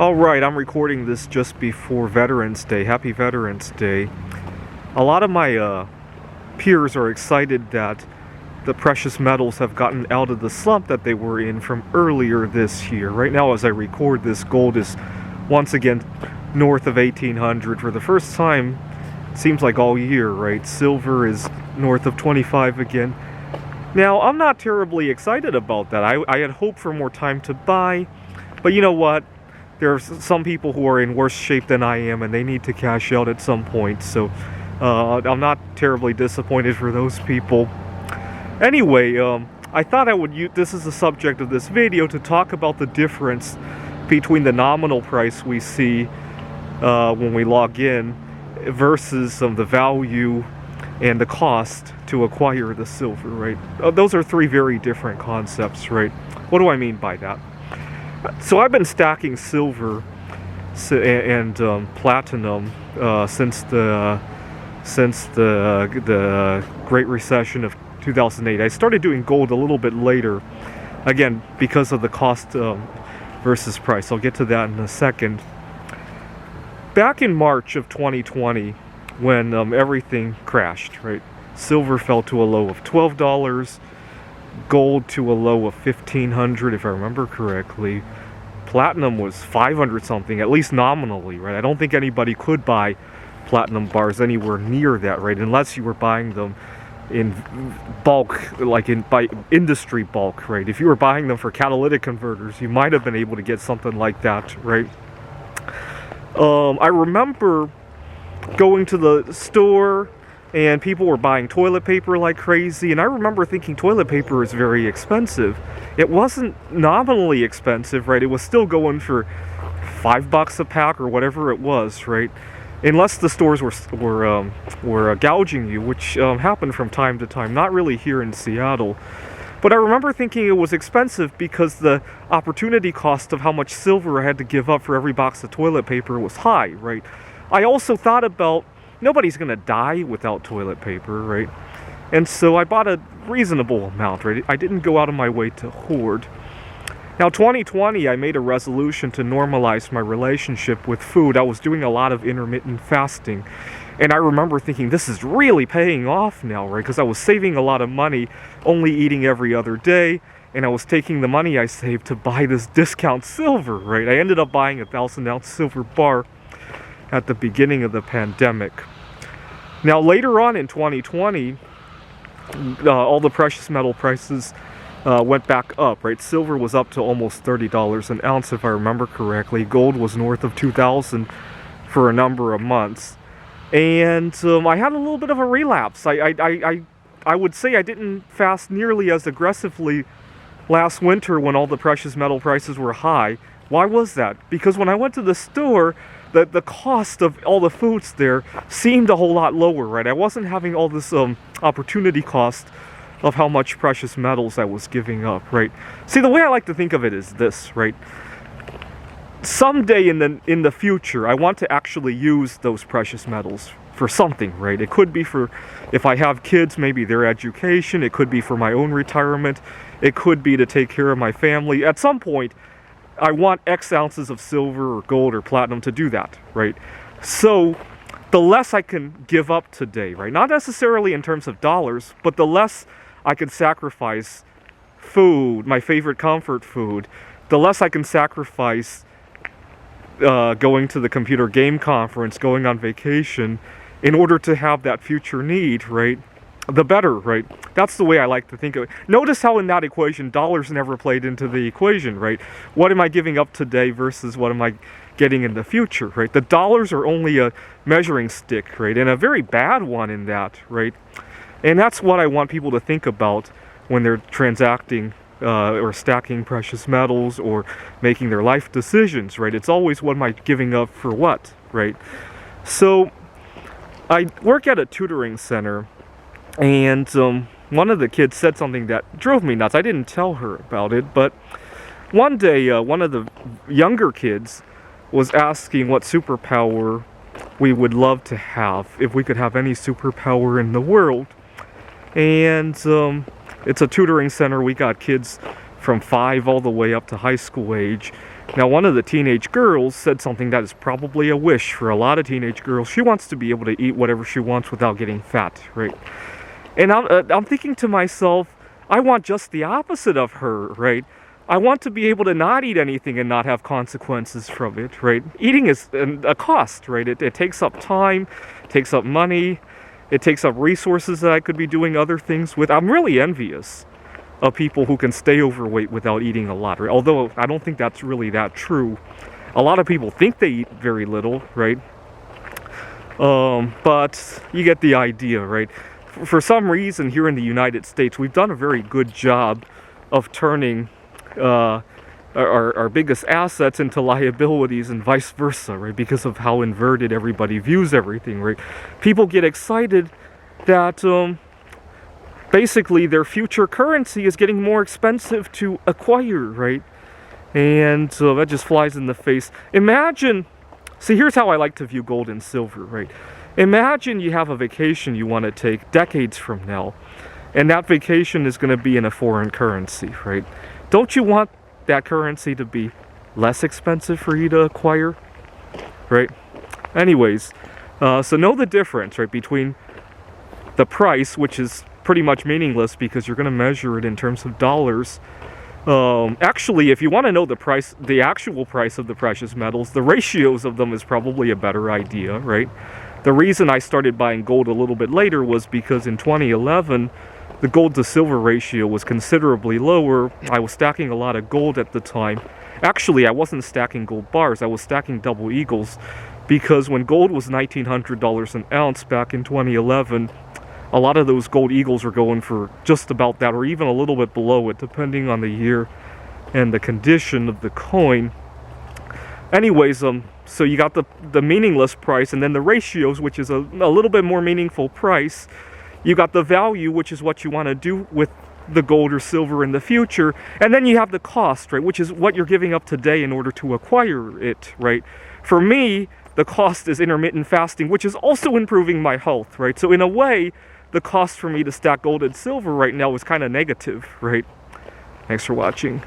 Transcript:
Alright, I'm recording this just before Veterans Day. Happy Veterans Day. A lot of my peers are excited that the precious metals have gotten out of the slump that they were in from earlier this year. Right now, as I record this, gold is once again north of 1800 for the first time, it seems like all year, right? Silver is north of 25 again. Now, I'm not terribly excited about that. I had hoped for more time to buy, but you know what? There are some people who are in worse shape than I am, and they need to cash out at some point, so I'm not terribly disappointed for those people. Anyway, I thought I would use this as the subject of this video to talk about the difference between the nominal price we see when we log in versus the value and the cost to acquire the silver, right? Those are three very different concepts, right? What do I mean by that? So I've been stacking silver and platinum since the Great Recession of 2008. I started doing gold a little bit later, again because of the cost versus price. I'll get to that in a second. Back in March of 2020, when everything crashed, right? Silver fell to a low of $12. Gold to a low of $1,500, if I remember correctly. Platinum was 500 something, at least nominally, right? I don't think anybody could buy platinum bars anywhere near that, right? Unless you were buying them in bulk, like by industry bulk, right? If you were buying them for catalytic converters, you might have been able to get something like that, right? I remember going to the store and people were buying toilet paper like crazy, and I remember thinking toilet paper is very expensive. It wasn't nominally expensive, right? It was still going for $5 a pack or whatever it was, right? Unless the stores were gouging you, which happened from time to time, not really here in Seattle. But I remember thinking it was expensive because the opportunity cost of how much silver I had to give up for every box of toilet paper was high, right? I also thought about nobody's going to die without toilet paper, right? And so I bought a reasonable amount, right? I didn't go out of my way to hoard. Now, 2020, I made a resolution to normalize my relationship with food. I was doing a lot of intermittent fasting. And I remember thinking, this is really paying off now, right? Because I was saving a lot of money, only eating every other day. And I was taking the money I saved to buy this discount silver, right? I ended up buying a 1,000-ounce silver bar at the beginning of the pandemic. Now, later on in 2020, all the precious metal prices went back up, right? Silver was up to almost $30 an ounce, if I remember correctly. Gold was north of $2,000 for a number of months. And I had a little bit of a relapse. I would say I didn't fast nearly as aggressively last winter when all the precious metal prices were high. Why was that? Because when I went to the store, the cost of all the foods there seemed a whole lot lower, right? I wasn't having all this opportunity cost of how much precious metals I was giving up, right? See, the way I like to think of it is this, right? Someday in the future, I want to actually use those precious metals for something, right? It could be for, if I have kids, maybe their education. It could be for my own retirement. It could be to take care of my family. At some point, I want X ounces of silver or gold or platinum to do that, right? So the less I can give up today, right? Not necessarily in terms of dollars, but the less I can sacrifice food, my favorite comfort food, the less I can sacrifice going to the computer game conference, going on vacation, in order to have that future need, right? The better, right? That's the way I like to think of it. Notice how in that equation, dollars never played into the equation, right? What am I giving up today versus what am I getting in the future, right? The dollars are only a measuring stick, right? And a very bad one in that, right? And that's what I want people to think about when they're transacting or stacking precious metals or making their life decisions, right? It's always, what am I giving up for what, right? So I work at a tutoring center, and one of the kids said something that drove me nuts. I didn't tell her about it, but one day one of the younger kids was asking what superpower we would love to have, if we could have any superpower in the world. And it's a tutoring center. We got kids from 5 all the way up to high school age. Now, one of the teenage girls said something that is probably a wish for a lot of teenage girls. She wants to be able to eat whatever she wants without getting fat, right? And I'm thinking to myself, I want just the opposite of her, right? I want to be able to not eat anything and not have consequences from it, right? Eating is a cost, right? It takes up time, takes up money, it takes up resources that I could be doing other things with. I'm really envious of people who can stay overweight without eating a lot, right? Although I don't think that's really that true. A lot of people think they eat very little, right? But you get the idea, right? For some reason here in the United States, we've done a very good job of turning our biggest assets into liabilities and vice versa, right? Because of how inverted everybody views everything, right? People get excited that basically their future currency is getting more expensive to acquire, right? And so that just flies in the face. Imagine, see, here's how I like to view gold and silver, right? Imagine you have a vacation you want to take decades from now, and that vacation is going to be in a foreign currency, right? Don't you want that currency to be less expensive for you to acquire, right? Anyways, so know the difference, right, between the price, which is pretty much meaningless because you're going to measure it in terms of dollars. Actually, if you want to know the price, the actual price of the precious metals, the ratios of them is probably a better idea, right? The reason I started buying gold a little bit later was because in 2011, the gold to silver ratio was considerably lower. I was stacking a lot of gold at the time. Actually, I wasn't stacking gold bars, I was stacking double eagles, because when gold was $1,900 an ounce back in 2011, a lot of those gold eagles were going for just about that, or even a little bit below it, depending on the year and the condition of the coin. Anyways, so you got the meaningless price, and then the ratios, which is a little bit more meaningful price. You got the value, which is what you want to do with the gold or silver in the future. And then you have the cost, right, which is what you're giving up today in order to acquire it, right? For me, the cost is intermittent fasting, which is also improving my health, right? So in a way, the cost for me to stack gold and silver right now is kind of negative, right? Thanks for watching.